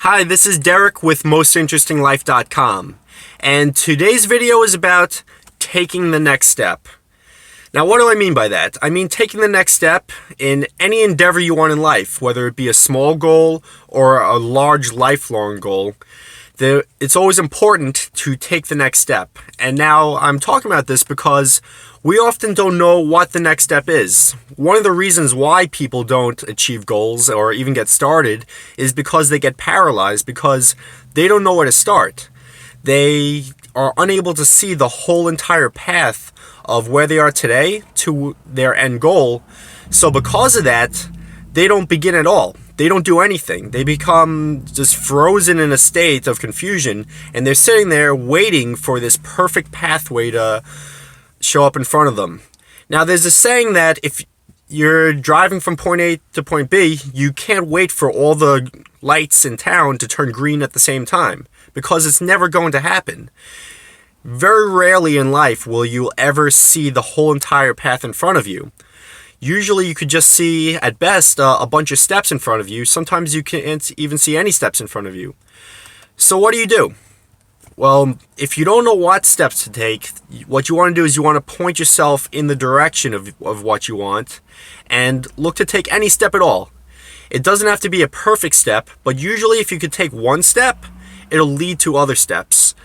Hi, this is Derek with MostInterestingLife.com, and today's video is about taking the next step. Now, what do I mean by that? I mean taking the next step in any endeavor you want in life, whether it be a small goal or a large lifelong goal. It's always important to take the next step. And now I'm talking about this because we often don't know what the next step is. One of the reasons why people don't achieve goals or even get started is because they get paralyzed, because they don't know where to start. They are unable to see the whole entire path of where they are today to their end goal. So because of that, they don't begin at all. They don't do anything. They become just frozen in a state of confusion, and they're sitting there waiting for this perfect pathway to show up in front of them. Now, there's a saying that if you're driving from point A to point B, you can't wait for all the lights in town to turn green at the same time, because it's never going to happen. Very rarely in life will you ever see the whole entire path in front of you. Usually you could just see, at best, a bunch of steps in front of you. Sometimes you can't even see any steps in front of you. So what do? Well, if you don't know what steps to take, what you want to do is you want to point yourself in the direction of what you want and look to take any step at all. It doesn't have to be a perfect step, but usually if you could take one step, it'll lead to other steps.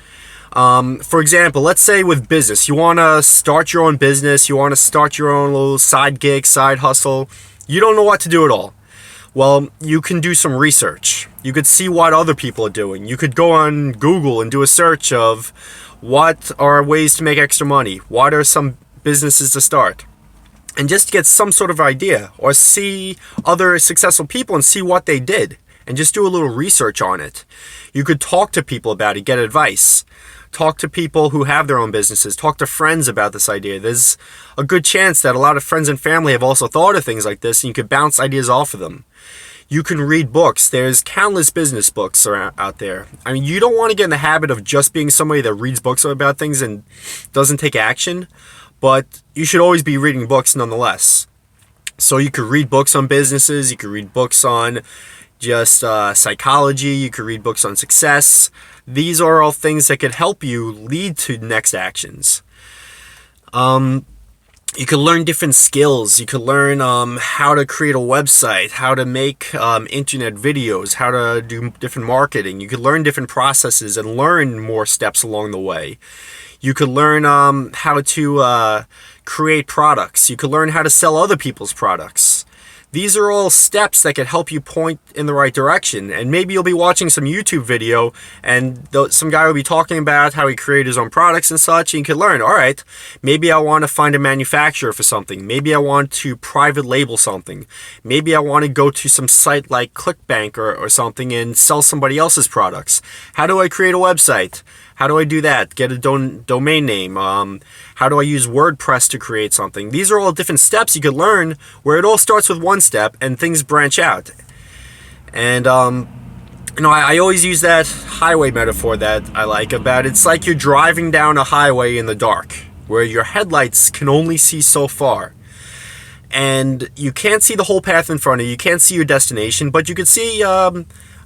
For example, let's say with business, you want to start your own business, you want to start your own little side gig, side hustle. You don't know what to do at all. Well, you can do some research. You could see what other people are doing. You could go on Google and do a search of what are ways to make extra money. What are some businesses to start? And just get some sort of idea, or see other successful people and see what they did, and just do a little research on it. You could talk to people about it, get advice. Talk to people who have their own businesses. Talk to friends about this idea. There's a good chance that a lot of friends and family have also thought of things like this, and you could bounce ideas off of them. You can read books. There's countless business books out there. I mean, you don't want to get in the habit of just being somebody that reads books about things and doesn't take action, but you should always be reading books nonetheless. So you could read books on businesses. You could read books on just psychology. You could read books on success. These are all things that could help you lead to next actions. You could learn different skills. You could learn how to create a website, how to make internet videos, how to do different marketing. You could learn different processes and learn more steps along the way. You could learn how to create products. You could learn how to sell other people's products. These are all steps that could help you point in the right direction. And maybe you'll be watching some YouTube video and some guy will be talking about how he created his own products and such, and you can learn, all right, maybe I want to find a manufacturer for something. Maybe I want to private label something. Maybe I want to go to some site like ClickBank or something and sell somebody else's products. How do I create a website? How do I do that? Get a domain name? How do I use WordPress to create something? These are all different steps you could learn where it all starts with one step and things branch out. And, I always use that highway metaphor that I like about it's like you're driving down a highway in the dark where your headlights can only see so far. And you can't see the whole path in front of you. You can't see your destination, but you can see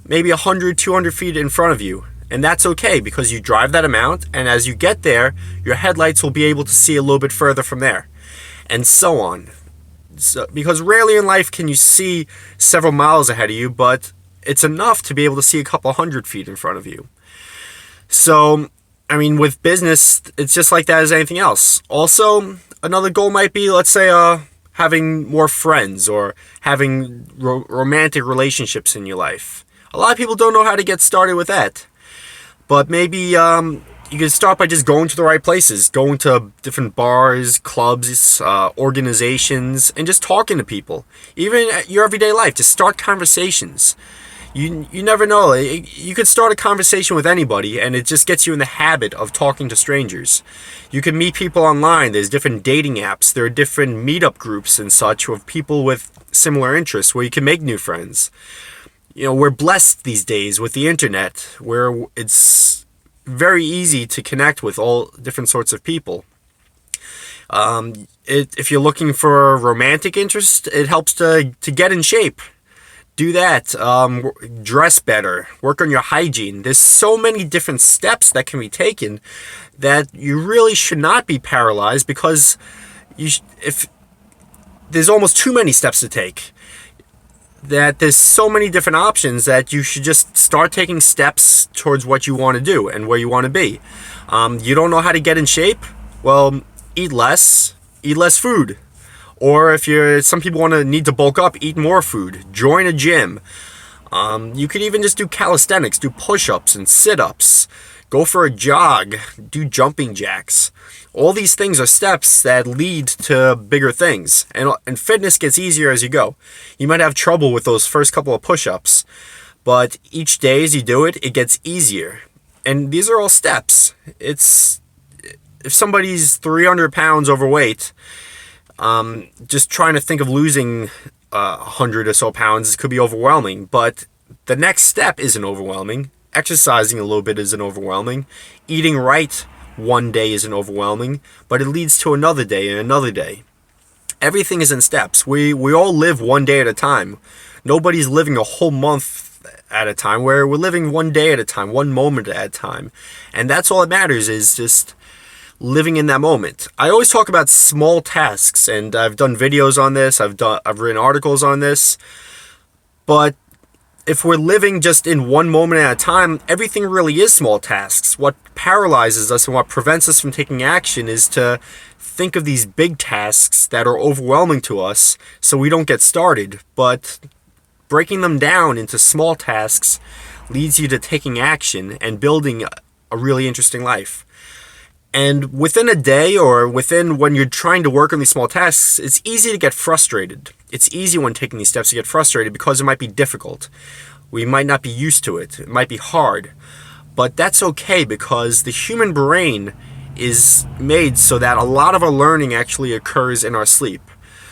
maybe 100, 200 feet in front of you. And that's okay, because you drive that amount, and as you get there, your headlights will be able to see a little bit further from there, and so on. Because rarely in life can you see several miles ahead of you, but it's enough to be able to see a couple 100 feet in front of you. So, I mean, with business, it's just like that as anything else. Also, another goal might be, let's say, having more friends or having romantic relationships in your life. A lot of people don't know how to get started with that. But maybe you can start by just going to the right places, going to different bars, clubs, organizations, and just talking to people. Even at your everyday life, just start conversations. You never know. You could start a conversation with anybody, and it just gets you in the habit of talking to strangers. You can meet people online. There's different dating apps. There are different meetup groups and such with people with similar interests where you can make new friends. We're blessed these days with the internet, where it's very easy to connect with all different sorts of people. If you're looking for a romantic interest, it helps to get in shape. do that. Dress better, work on your hygiene. There's so many different steps that can be taken that you really should not be paralyzed, because if there's almost too many steps to take, that there's so many different options that you should just start taking steps towards what you want to do and where you want to be. You don't know how to get in shape? Well, eat less food. Or if some people need to bulk up, eat more food. Join a gym. You could even just do calisthenics, do push-ups and sit-ups. Go for a jog, do jumping jacks. All these things are steps that lead to bigger things. And fitness gets easier as you go. You might have trouble with those first couple of push-ups, but each day as you do it, it gets easier. And these are all steps. If somebody's 300 pounds overweight, just trying to think of losing 100 or so pounds could be overwhelming, but the next step isn't overwhelming. Exercising a little bit isn't overwhelming. Eating right one day isn't overwhelming, but it leads to another day and another day. Everything is in steps. We all live one day at a time. Nobody's living a whole month at a time. We're living one day at a time, one moment at a time. And that's all that matters, is just living in that moment. I always talk about small tasks, and I've done videos on this, I've written articles on this, but if we're living just in one moment at a time, everything really is small tasks. What paralyzes us and what prevents us from taking action is to think of these big tasks that are overwhelming to us so we don't get started. But breaking them down into small tasks leads you to taking action and building a really interesting life. And within a day, or within when you're trying to work on these small tasks, it's easy to get frustrated. It's easy when taking these steps to get frustrated because it might be difficult. We might not be used to it. It might be hard. But that's okay, because the human brain is made so that a lot of our learning actually occurs in our sleep.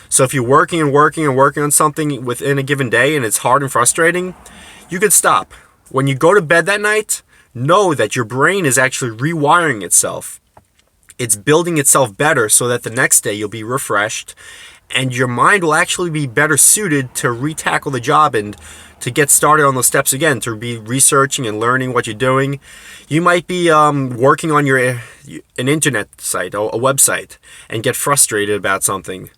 So if you're working on something within a given day and it's hard and frustrating, you could stop. When you go to bed that night, know that your brain is actually rewiring itself. It's building itself better so that the next day you'll be refreshed and your mind will actually be better suited to retackle the job and to get started on those steps again, to be researching and learning what you're doing. You might be working on an internet site or a website and get frustrated about something.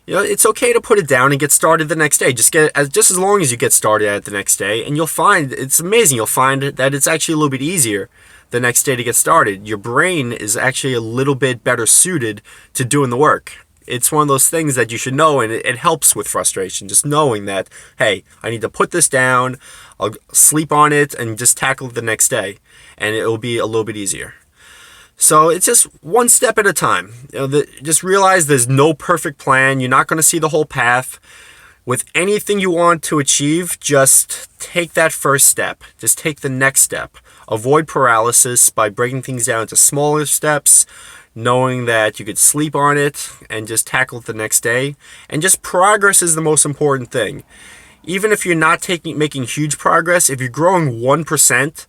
It's okay to put it down and get started the next day. Just as long as you get started at it the next day, and you'll find it's amazing. You'll find that it's actually a little bit easier the next day to get started. Your brain is actually a little bit better suited to doing the work. It's one of those things that you should know, and it helps with frustration. Just knowing that, hey, I need to put this down, I'll sleep on it, and just tackle it the next day, and it will be a little bit easier. So it's just one step at a time. Just realize there's no perfect plan. You're not going to see the whole path. With anything you want to achieve, just take that first step. Just take the next step. Avoid paralysis by breaking things down into smaller steps, knowing that you could sleep on it and just tackle it the next day. And just progress is the most important thing. Even if you're not making huge progress, if you're growing 1%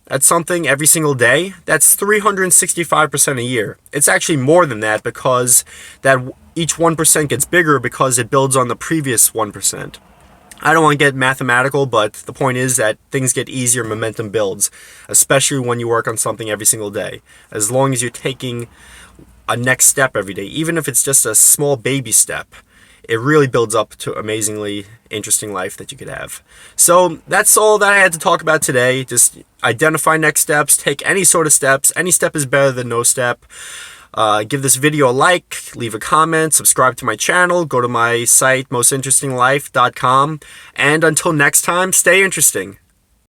at something every single day, that's 365% a year. It's actually more than that, because that each 1% gets bigger because it builds on the previous 1%. I don't want to get mathematical, but the point is that things get easier, momentum builds, especially when you work on something every single day. As long as you're taking a next step every day, even if it's just a small baby step, it really builds up to amazingly interesting life that you could have. So that's all that I had to talk about today. Just identify next steps, take any sort of steps. Any step is better than no step. Give this video a like, leave a comment, subscribe to my channel, go to my site, mostinterestinglife.com, and until next time, stay interesting.